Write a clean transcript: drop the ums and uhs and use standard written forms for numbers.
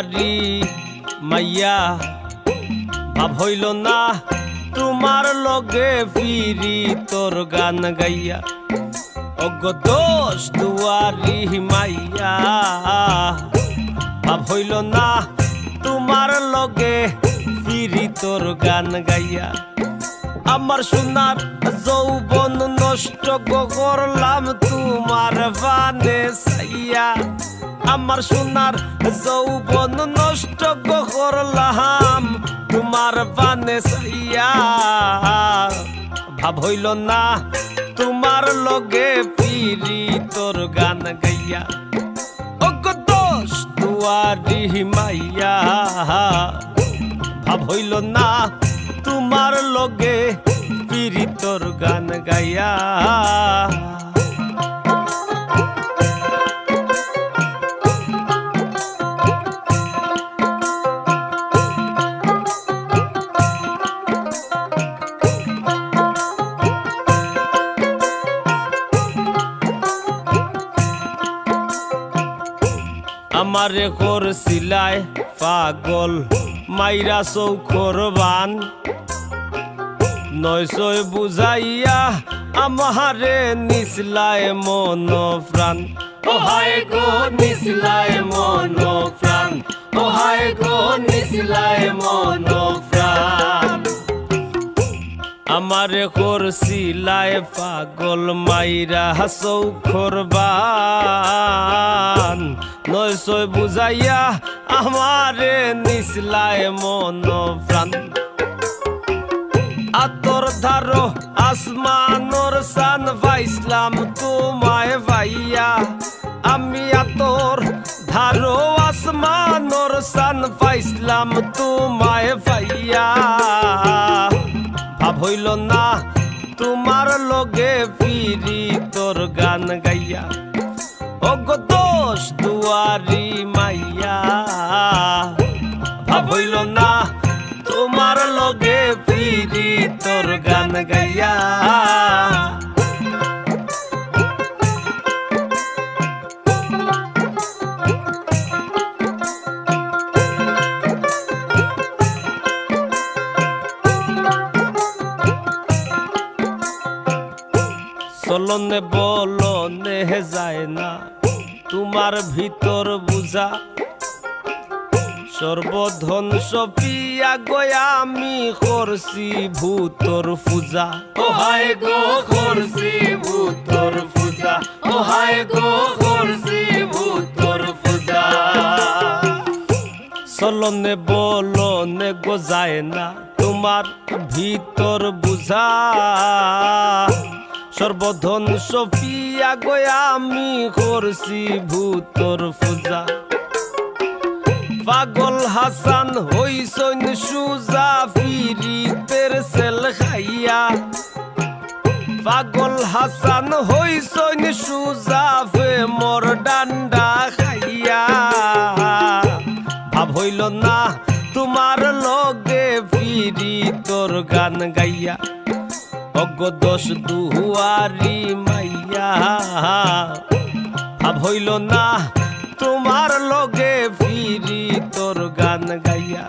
দুয়ারি মাইয়া ভাব হইল না তোমার লগে ফিরি তোর গান গাইয়া অগ দোষ দুয়ারি মাইয়া ভাব হইল না তোমার লগে ফিরি তোর গান গাইয়া আমার সোনার যৌবন নষ্ট করলাম তোমার বানে সাইয়া আমার সোনার যৌবন নষ্ট করলাম তোমার বানে সাইয়া ভাব হইল না তোমার লগে ফিরি তোর গান গাইয়া অগ দোষ দুয়ারি মাইয়া ভাব হইল না তোমার লগে ফিরি তোর গান গাইয়া আমারে করছিলায় পাগল মাইরা চৌখর বান নয়সয় বুঝাইয়া আমারে নিসলায় মন প্রাণ ও হায় গো নিসলায় মন প্রাণ ও হায় গো নিসলায় মন প্রাণ আমারে করছিলায় পাগল মাইরা চৌখর বান নয়সয় বুঝাইয়া আমারে নিসলায় মন প্রাণ আতর ধারো আসমানোর সান পাইসলাম তোমায় ভাইয়া আমি আতর ধারো আসমানোর সান পাইসলাম তোমায় ভাইয়া ভাব হইল না তোমার লগে ফিরি তোর গান গাইয়া অগ দোষ দুয়ারি মাইয়া ভাব হইল না তোমার লগে ফিরি তোর গান গাইয়া চলনে বলনে যায় না তোমার ভিতর বুঝা সর্বধন সপিয়া গয়া আমি করছি ভূতর পূজা ও হায় গো করছি ভূতর পূজা ও হায় গো করছি ভূতর পূজা চলনে বলনে গো যায় না তোমার ভিতর বুঝা সর্বধন সপিয়া গয়া আমি করছি ভূতর পূজা পাগল হাসান হইসন সুজা ফিরিতের সেল খাইয়া পাগল হাসান হইসন সুজা ফে মোর ডান্ডা খাইয়া ভাব হইল না তোমার লগে ফিরি তোর গান গাইয়া অগ দোষ দুয়ারি মাইয়া ভাব হইল না তোমার লগে ফিরি তোর গান গাইয়া